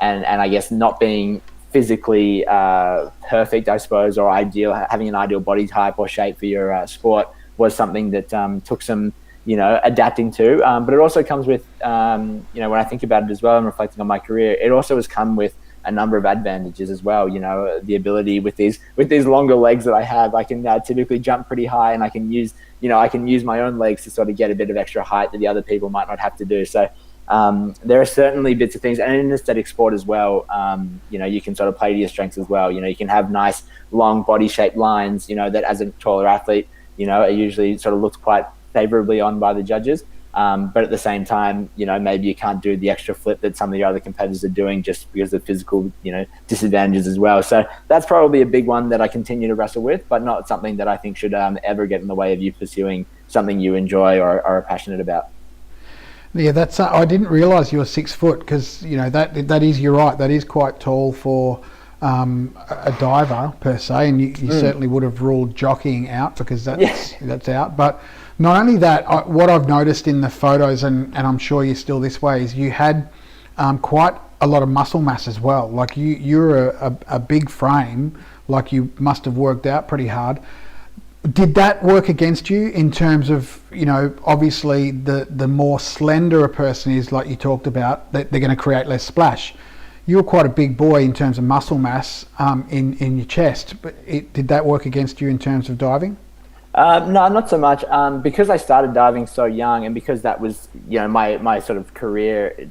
I guess not being physically perfect, I suppose, or ideal, having an ideal body type or shape for your sport was something that took some, adapting to. But it also comes with, when I think about it as well and reflecting on my career, it also has come with a number of advantages as well. The ability with these longer legs that I have, I can typically jump pretty high, and I can use my own legs to sort of get a bit of extra height that the other people might not have to do. So there are certainly bits of things, and in an aesthetic sport as well, you can sort of play to your strengths as well. You can have nice long body shaped lines, that as a taller athlete, are usually sort of looked quite favorably on by the judges. But at the same time, maybe you can't do the extra flip that some of the other competitors are doing just because of physical, disadvantages as well. So that's probably a big one that I continue to wrestle with, but not something that I think should ever get in the way of you pursuing something you enjoy or are passionate about. Yeah, that's. I didn't realise you were 6 foot because that is, you're right. That is quite tall for a diver per se, and you certainly would have ruled jockeying out because that's out. But not only that, what I've noticed in the photos, and I'm sure you're still this way, is you had quite a lot of muscle mass as well. Like you're a big frame, like you must have worked out pretty hard. Did that work against you in terms of, obviously the more slender a person is, like you talked about, that they're going to create less splash. You were quite a big boy in terms of muscle mass in your chest, but did that work against you in terms of diving? No, not so much. Because I started diving so young, and because that was, my sort of career,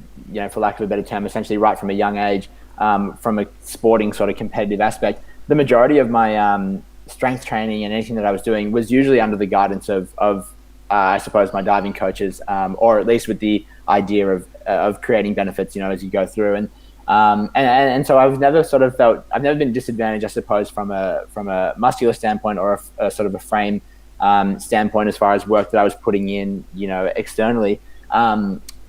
for lack of a better term, essentially right from a young age, from a sporting sort of competitive aspect, the majority of my strength training and anything that I was doing was usually under the guidance of I suppose my diving coaches, or at least with the idea of creating benefits, as you go through. And so I've never been disadvantaged, I suppose, from a muscular standpoint or a sort of a frame standpoint as far as work that I was putting in, externally.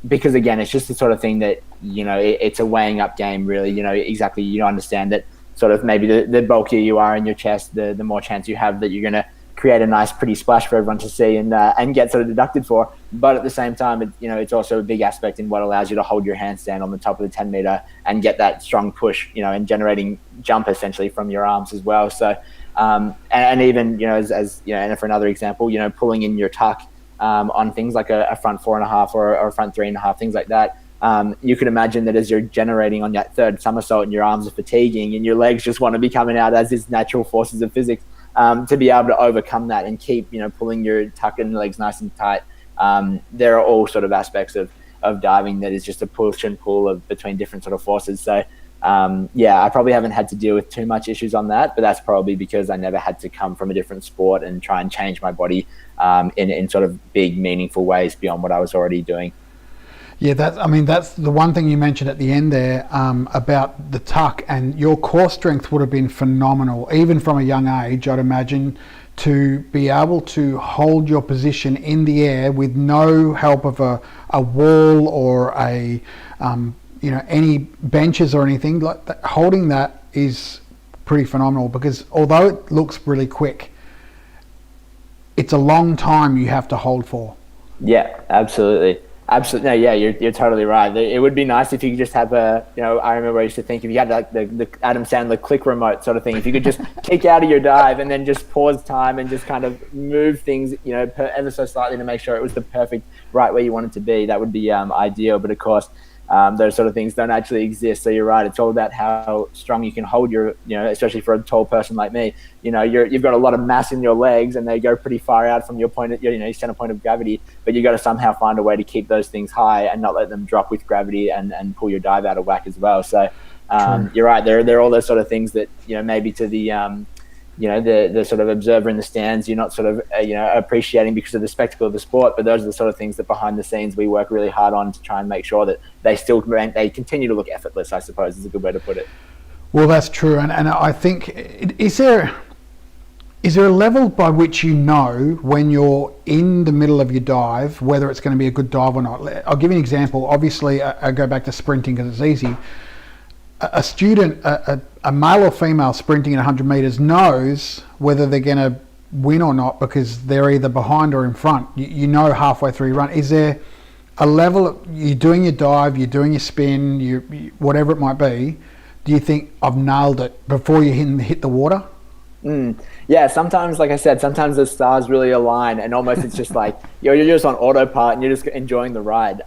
Because again, it's just the sort of thing that, it's a weighing up game, really. Exactly, you understand that sort of maybe the bulkier you are in your chest, the more chance you have that you're going to create a nice, pretty splash for everyone to see and get sort of deducted for. But at the same time, it's also a big aspect in what allows you to hold your handstand on the top of the 10 meter and get that strong push, and generating jump essentially from your arms as well. So, and even, and for another example, pulling in your tuck on things like a front 4.5 or a front 3.5, things like that. You can imagine that as you're generating on that third somersault and your arms are fatiguing and your legs just want to be coming out as is natural forces of physics, to be able to overcome that and keep, pulling your tuck and legs nice and tight. There are all sort of aspects of diving that is just a push and pull between different sort of forces. So, I probably haven't had to deal with too much issues on that, but that's probably because I never had to come from a different sport and try and change my body in sort of big, meaningful ways beyond what I was already doing. Yeah, that's the one thing you mentioned at the end there about the tuck, and your core strength would have been phenomenal, even from a young age, I'd imagine, to be able to hold your position in the air with no help of a wall or any benches or anything like that. Holding that is pretty phenomenal, because although it looks really quick, it's a long time you have to hold for. Yeah, absolutely. Absolutely. No, yeah, you're totally right. It would be nice if you could just have I remember I used to think if you had like the Adam Sandler click remote sort of thing, if you could just kick out of your dive and then just pause time and just kind of move things, ever so slightly to make sure it was the perfect right where you want it to be, that would be ideal. But of course, those sort of things don't actually exist. So you're right. It's all about how strong you can hold your, especially for a tall person like me, you've got a lot of mass in your legs and they go pretty far out from your point of, your center point of gravity, but you got to somehow find a way to keep those things high and not let them drop with gravity and pull your dive out of whack as well. So you're right. There are all those sort of things that, maybe to the, the sort of observer in the stands, you're not sort of, appreciating because of the spectacle of the sport, but those are the sort of things that behind the scenes we work really hard on to try and make sure that they continue to look effortless, I suppose is a good way to put it. Well, that's true. And I think, is there a level by which when you're in the middle of your dive, whether it's going to be a good dive or not? I'll give you an example. Obviously, I go back to sprinting because it's easy. A student, a male or female sprinting at 100 meters knows whether they're going to win or not because they're either behind or in front. Halfway through your run. Is there a level you're doing your dive, you're doing your spin, you whatever it might be? Do you think I've nailed it before you hit the water? Yeah, sometimes, like I said, sometimes the stars really align and almost it's just like you're just on autopilot and you're just enjoying the ride.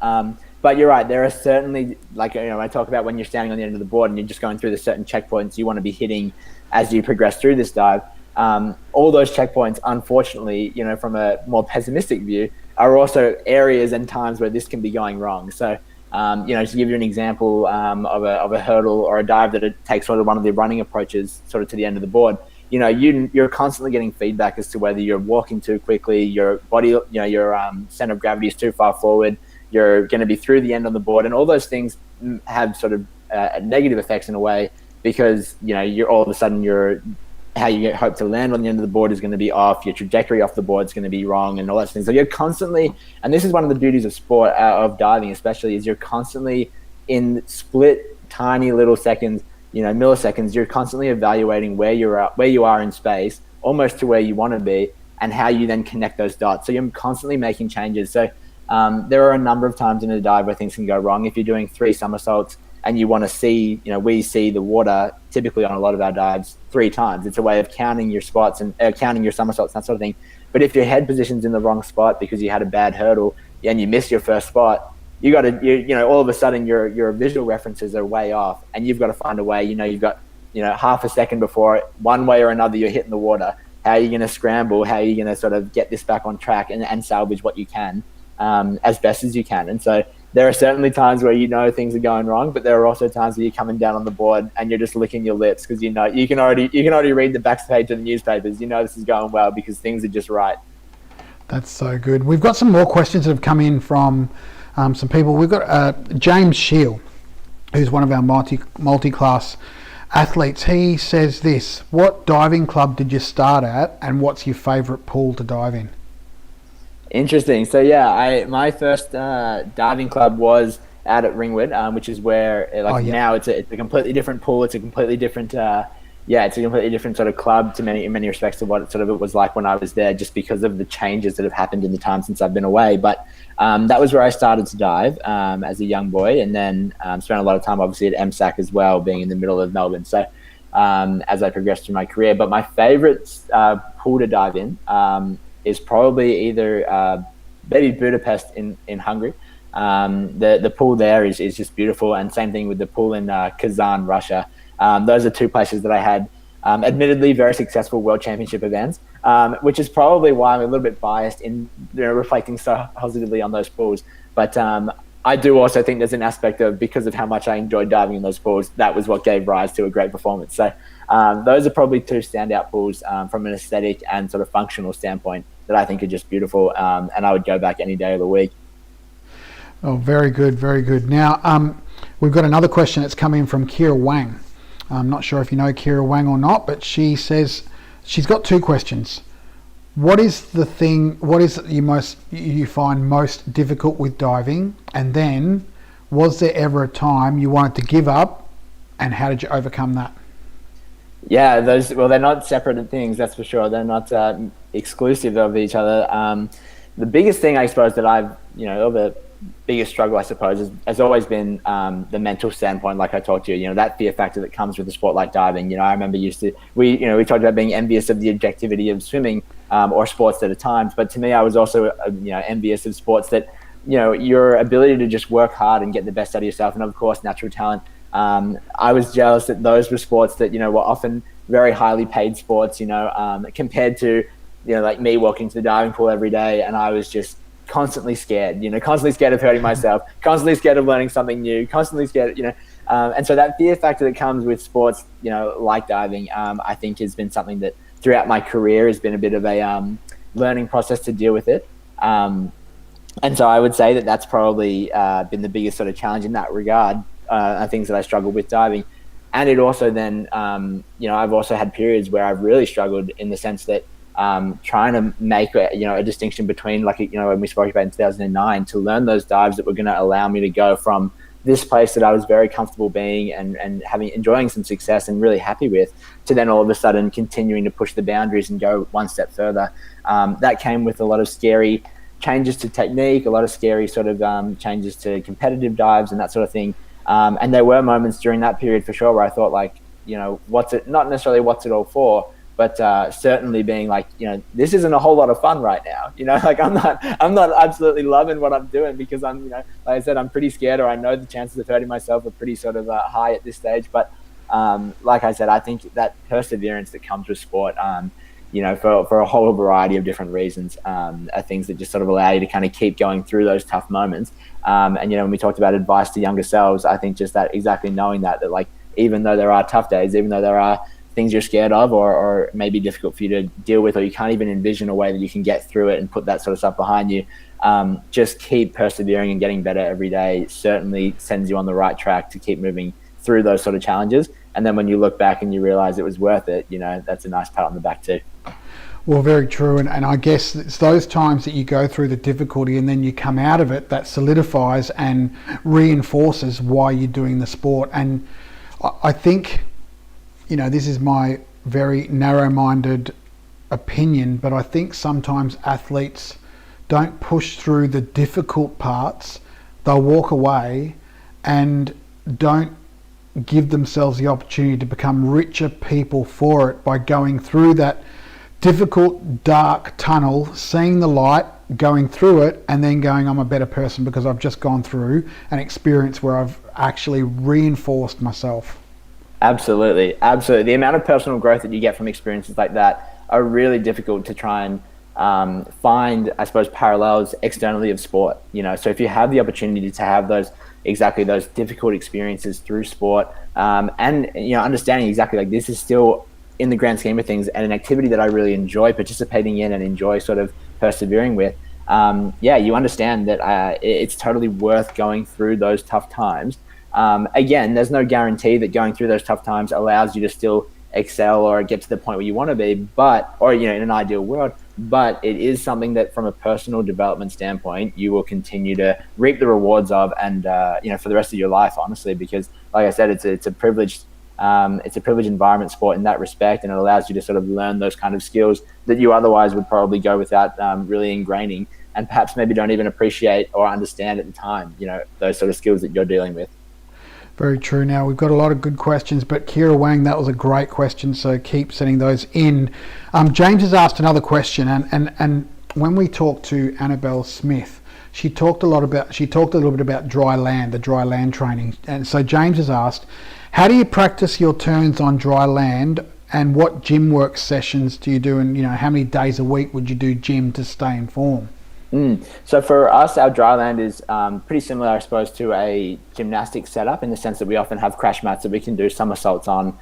But you're right, there are certainly, like, I talk about when you're standing on the end of the board and you're just going through the certain checkpoints you want to be hitting as you progress through this dive. All those checkpoints, unfortunately, from a more pessimistic view, are also areas and times where this can be going wrong. So, to give you an example of a hurdle or a dive that it takes sort of one of the running approaches sort of to the end of the board, you're constantly getting feedback as to whether you're walking too quickly, your body, your center of gravity is too far forward, you're going to be through the end on the board, and all those things have sort of negative effects in a way because you're all of a sudden how you hope to land on the end of the board is going to be off, your trajectory off the board is going to be wrong, and all those things. So you're constantly, and this is one of the beauties of sport, of diving especially, is you're constantly in split tiny little seconds, milliseconds, you're constantly evaluating where you are in space, almost to where you want to be, and how you then connect those dots. So you're constantly making changes. So there are a number of times in a dive where things can go wrong. If you're doing 3 somersaults and you want to see, we see the water typically on a lot of our dives 3 times. It's a way of counting your spots and counting your somersaults, that sort of thing. But if your head position's in the wrong spot because you had a bad hurdle and you missed your first spot, all of a sudden your visual references are way off, and you've got to find a way. You've got half a second before one way or another you're hitting the water. How are you going to scramble? How are you going to sort of get this back on track and salvage what you can as best as you can? And so there are certainly times where things are going wrong, but there are also times where you're coming down on the board and you're just licking your lips because you can already read the back page of the newspapers. This is going well because things are just right. That's so good. We've got some more questions that have come in from some people. We've got James Shield, who's one of our multi-class athletes. He says this: what diving club did you start at, and what's your favourite pool to dive in? Interesting. So my first diving club was out at Ringwood, which is where now it's a completely different pool. It's a completely different sort of club in many respects to what it was like when I was there, just because of the changes that have happened in the time since I've been away. But that was where I started to dive as a young boy, and then spent a lot of time obviously at MSAC as well, being in the middle of Melbourne. So as I progressed through my career, but my favourite pool to dive in is probably either maybe Budapest in Hungary. The pool there is just beautiful, and same thing with the pool in Kazan, Russia. Those are 2 places that I had admittedly very successful World Championship events, which is probably why I'm a little bit biased in reflecting so positively on those pools. But I do also think there's an aspect of, because of how much I enjoyed diving in those pools, that was what gave rise to a great performance. So those are probably 2 standout pools from an aesthetic and sort of functional standpoint that I think are just beautiful, and I would go back any day of the week. Oh, very good, very good. Now, we've got another question that's come in from Kira Wang. I'm not sure if you know Kira Wang or not, but she says she's got 2 questions. What is it you find most difficult with diving? And then, was there ever a time you wanted to give up, and how did you overcome that? Yeah, they're not separate things, that's for sure. They're not exclusive of each other. The biggest thing I suppose that I've, the biggest struggle I suppose has always been the mental standpoint, like I talked to you, that fear factor that comes with a sport like diving. I remember we talked about being envious of the objectivity of swimming or sports at times, but to me I was also envious of sports that your ability to just work hard and get the best out of yourself, and of course natural talent. I was jealous that those were sports that were often very highly paid sports, compared to like me walking to the diving pool every day, and I was just constantly scared, constantly scared of hurting myself, constantly scared of learning something new, constantly scared, and so that fear factor that comes with sports, like diving, I think has been something that throughout my career has been a bit of a learning process to deal with it. And so I would say that that's probably been the biggest sort of challenge in that regard, things that I struggled with diving. And it also then, I've also had periods where I've really struggled in the sense that trying to make a distinction between, like, when we spoke about in 2009, to learn those dives that were going to allow me to go from this place that I was very comfortable being and enjoying some success and really happy with, to then all of a sudden continuing to push the boundaries and go one step further. That came with a lot of scary changes to technique, a lot of scary sort of changes to competitive dives and that sort of thing. And there were moments during that period for sure where I thought, like, not necessarily what's it all for, but certainly being like, this isn't a whole lot of fun right now. Like I'm not absolutely loving what I'm doing, because I'm, like I said, I'm pretty scared, or I know the chances of hurting myself are pretty sort of high at this stage. But like I said, I think that perseverance that comes with sport, for a whole variety of different reasons, are things that just sort of allow you to kind of keep going through those tough moments. And, when we talked about advice to younger selves, I think just that, exactly knowing that like, even though there are tough days, even though there are things you're scared of or maybe difficult for you to deal with, or you can't even envision a way that you can get through it and put that sort of stuff behind you, just keep persevering and getting better every day certainly sends you on the right track to keep moving through those sort of challenges. And then when you look back and you realize it was worth it, that's a nice pat on the back too. Well, very true. And I guess it's those times that you go through the difficulty and then you come out of it that solidifies and reinforces why you're doing the sport. And I think, this is my very narrow-minded opinion, but I think sometimes athletes don't push through the difficult parts. They'll walk away and don't give themselves the opportunity to become richer people for it by going through that difficult, dark tunnel, seeing the light, going through it, and then going, I'm a better person because I've just gone through an experience where I've actually reinforced myself. Absolutely. The amount of personal growth that you get from experiences like that are really difficult to try and find, I suppose, parallels externally of sport. So if you have the opportunity to have those difficult experiences through sport, and understanding exactly, like, this is still, in the grand scheme of things, and an activity that I really enjoy participating in and enjoy sort of persevering with, you understand that it's totally worth going through those tough times. Again, there's no guarantee that going through those tough times allows you to still excel or get to the point where you want to be, in an ideal world, but it is something that from a personal development standpoint, you will continue to reap the rewards of, and, for the rest of your life, honestly, because like I said, it's a privileged environment sport in that respect, and it allows you to sort of learn those kind of skills that you otherwise would probably go without really ingraining, and perhaps maybe don't even appreciate or understand at the time, those sort of skills that you're dealing with. Very true. Now, we've got a lot of good questions, but Kira Wang, that was a great question, so keep sending those in. James has asked another question, and when we talked to Annabelle Smith, she talked a little bit about dry land, the dry land training. And so James has asked, how do you practice your turns on dry land, and what gym work sessions do you do, and how many days a week would you do gym to stay in form? So for us, our dry land is pretty similar, I suppose, to a gymnastics setup, in the sense that we often have crash mats that we can do somersaults on.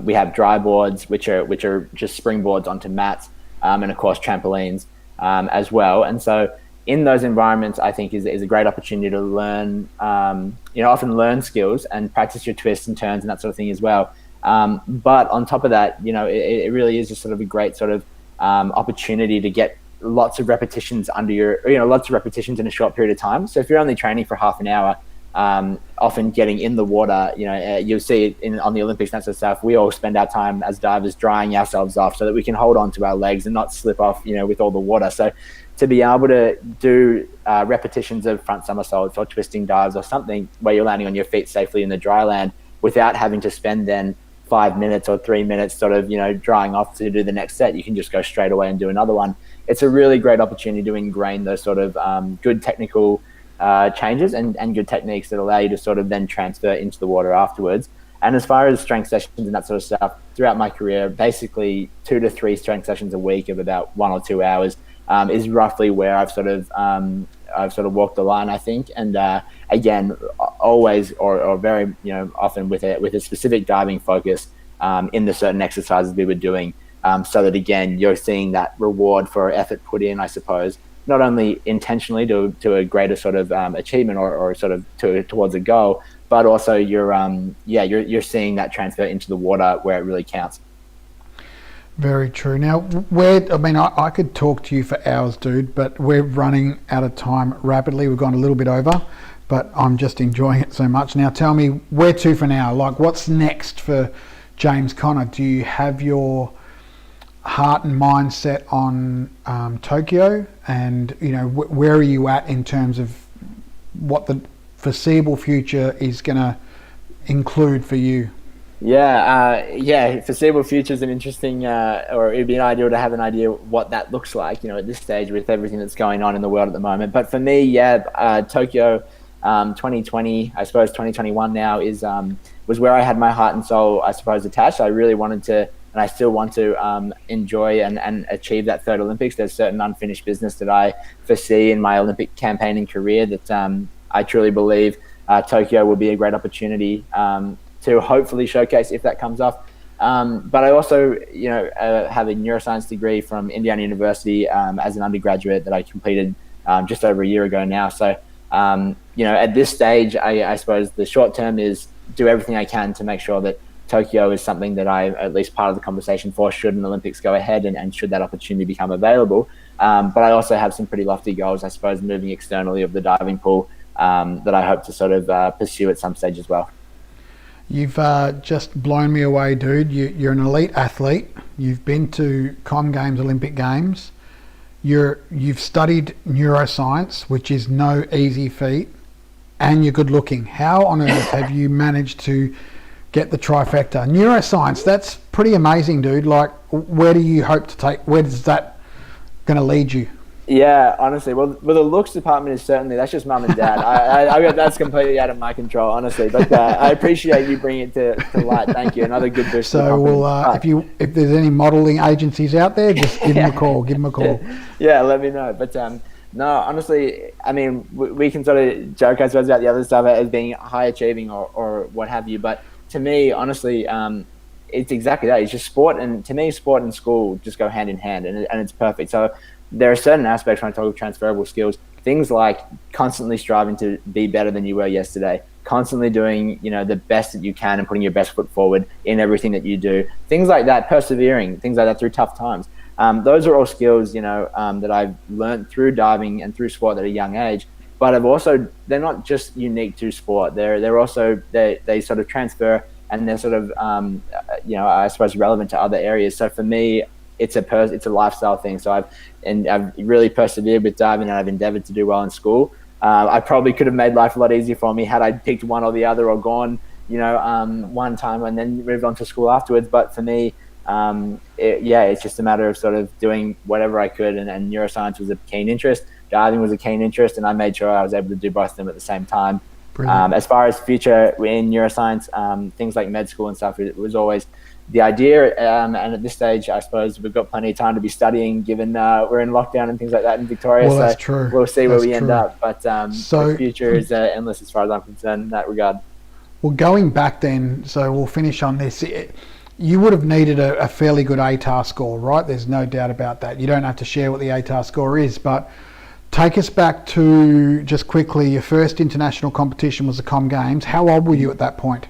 We have dry boards, which are just springboards onto mats, and of course trampolines as well. And so in those environments, I think is a great opportunity to learn, often learn skills and practice your twists and turns and that sort of thing as well. But on top of that, it really is just sort of a great sort of opportunity to get lots of repetitions lots of repetitions in a short period of time. So if you're only training for half an hour, often getting in the water, you'll see it on the Olympics and that sort of stuff. We all spend our time as divers drying ourselves off so that we can hold on to our legs and not slip off, with all the water. So to be able to do repetitions of front somersaults or twisting dives or something where you're landing on your feet safely in the dry land without having to spend then 5 minutes or 3 minutes sort of, drying off to do the next set. You can just go straight away and do another one. It's a really great opportunity to ingrain those sort of good technical changes and good techniques that allow you to sort of then transfer into the water afterwards. And as far as strength sessions and that sort of stuff, throughout my career, basically 2 to 3 strength sessions a week of about 1 or 2 hours is roughly where I've sort of walked the line, I think. And again, always or very often with a specific diving focus in the certain exercises we were doing, so that again you're seeing that reward for effort put in, I suppose, not only intentionally to a greater sort of achievement or sort of towards a goal, but also you're seeing that transfer into the water where it really counts. Very true. Now, I could talk to you for hours, dude, but we're running out of time rapidly. We've gone a little bit over, but I'm just enjoying it so much. Now, tell me, where to for now? Like, what's next for James Conner? Do you have your heart and mind set on Tokyo? And, where are you at in terms of what the foreseeable future is going to include for you? Foreseeable future is an interesting, or it'd be ideal to have an idea what that looks like, at this stage with everything that's going on in the world at the moment. But for me, Tokyo 2020, I suppose 2021 now was where I had my heart and soul, I suppose, attached. I really wanted to, and I still want to enjoy and achieve that third Olympics. There's certain unfinished business that I foresee in my Olympic campaign and career that I truly believe Tokyo will be a great opportunity to hopefully showcase if that comes off. But I also, have a neuroscience degree from Indiana University as an undergraduate that I completed just over a year ago now. So, at this stage, I suppose the short term is do everything I can to make sure that Tokyo is something that I'm at least part of the conversation for should an Olympics go ahead and should that opportunity become available. But I also have some pretty lofty goals, I suppose, moving externally of the diving pool that I hope to sort of pursue at some stage as well. You've just blown me away, dude. You're an elite athlete. You've been to Com Games, Olympic Games. You've studied neuroscience, which is no easy feat, and you're good looking. How on earth have you managed to get the trifecta? Neuroscience, that's pretty amazing, dude. Like, where do you hope to take? Where is that going to lead you? Yeah, honestly, well, the looks department is that's just mum and dad. I that's completely out of my control, honestly. But I appreciate you bringing it to light. Thank you. Another good boost. So, if there's any modelling agencies out there, just give them a call. Give them a call. Yeah, let me know. But no, honestly, I mean, we can sort of joke, I suppose, about the other stuff as being high achieving or what have you. But to me, honestly, it's exactly that. It's just sport, and to me, sport and school just go hand in hand, and it's perfect. So there are certain aspects when I talk of transferable skills, things like constantly striving to be better than you were yesterday, constantly doing, the best that you can and putting your best foot forward in everything that you do, things like that, persevering, things like that through tough times. Those are all skills, that I've learned through diving and through sport at a young age, but they're not just unique to sport. They're also, they sort of transfer, and they're sort of, I suppose relevant to other areas. So for me, it's a lifestyle thing. So I've really persevered with diving, and I've endeavored to do well in school. I probably could have made life a lot easier for me had I picked one or the other or gone, one time and then moved on to school afterwards. But for me, it's just a matter of sort of doing whatever I could, and neuroscience was a keen interest. Diving was a keen interest, and I made sure I was able to do both of them at the same time. As far as future in neuroscience, things like med school and stuff, it was always the idea, and at this stage, I suppose we've got plenty of time to be studying, given we're in lockdown and things like that in Victoria. Well, so that's true. We'll see where we end up. But the future is endless as far as I'm concerned in that regard. Well, going back then, so we'll finish on this. You would have needed a fairly good ATAR score, right? There's no doubt about that. You don't have to share what the ATAR score is, but take us back to, just quickly, your first international competition was the Com Games. How old were you at that point?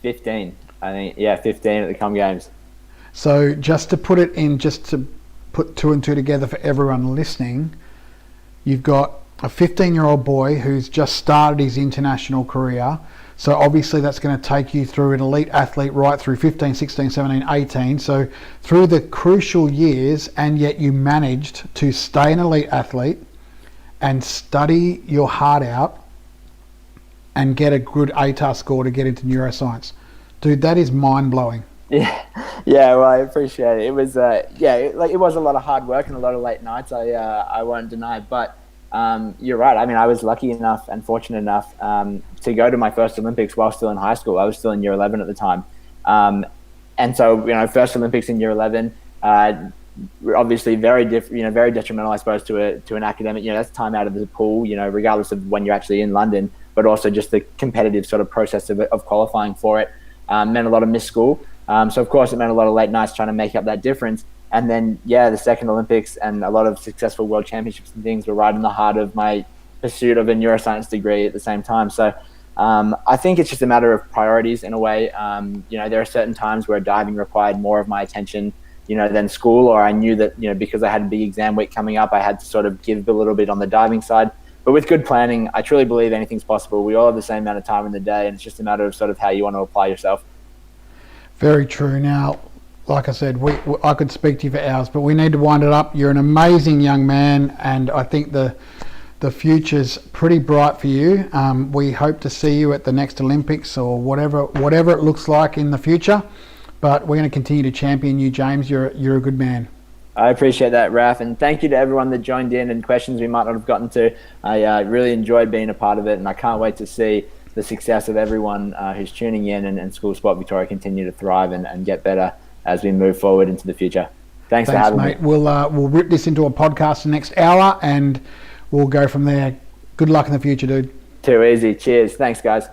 15. I think, 15 at the Com Games. So just to put it in, just to put two and two together for everyone listening, you've got a 15-year-old boy who's just started his international career. So obviously that's going to take you through an elite athlete right through 15, 16, 17, 18. So through the crucial years, and yet you managed to stay an elite athlete and study your heart out and get a good ATAR score to get into neuroscience. Dude, that is mind-blowing. Yeah. Well, I appreciate it. It was, it was a lot of hard work and a lot of late nights. I won't deny, but you're right. I mean, I was lucky enough and fortunate enough to go to my first Olympics while still in high school. I was still in year 11 at the time, and so first Olympics in year 11. Obviously, very very detrimental, I suppose, to an academic. That's time out of the pool. Regardless of when you're actually in London, but also just the competitive sort of process of qualifying for it meant a lot of missed school. So of course, it meant a lot of late nights trying to make up that difference. And then, the second Olympics and a lot of successful world championships and things were right in the heart of my pursuit of a neuroscience degree at the same time. So I think it's just a matter of priorities in a way. There are certain times where diving required more of my attention, than school, or I knew that, because I had a big exam week coming up, I had to sort of give a little bit on the diving side. But with good planning, I truly believe anything's possible. We all have the same amount of time in the day, and it's just a matter of sort of how you want to apply yourself. Very true. Now, like I said, I could speak to you for hours, but we need to wind it up. You're an amazing young man, and I think the future's pretty bright for you. We hope to see you at the next Olympics or whatever it looks like in the future. But we're going to continue to champion you, James. You're a good man. I appreciate that, Raf, and thank you to everyone that joined in and questions we might not have gotten to. I really enjoyed being a part of it, and I can't wait to see the success of everyone who's tuning in and School Sport Victoria continue to thrive and get better as we move forward into the future. Thanks for having mate. me. We'll rip this into a podcast the next hour, and we'll go from there. Good luck in the future, dude. Too easy. Cheers. Thanks, guys.